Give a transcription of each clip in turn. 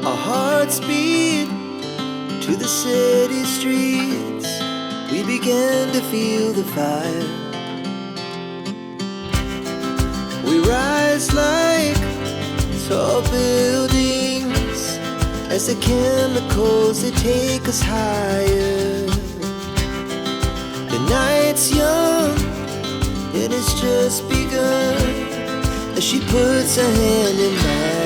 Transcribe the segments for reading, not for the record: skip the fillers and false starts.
Our hearts beat to the city streets. We began to feel the fire. We rise like tall buildings as the chemicals, they take us higher. The night's young, it has just begun, as she puts her hand in mine.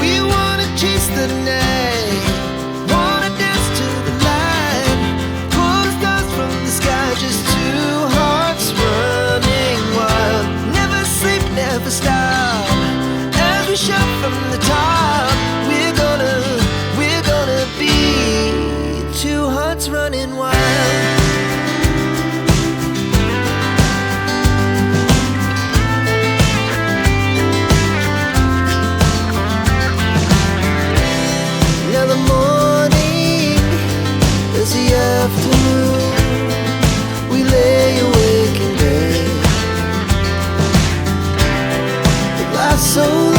We wanna chase the night, wanna dance to the light, pull the stars from the sky, just two hearts running wild. Never sleep, never stop, as we shout from the top. We're gonna be two hearts running wild. Now the morning is the afternoon. We lay awake in bed. It lasts so long.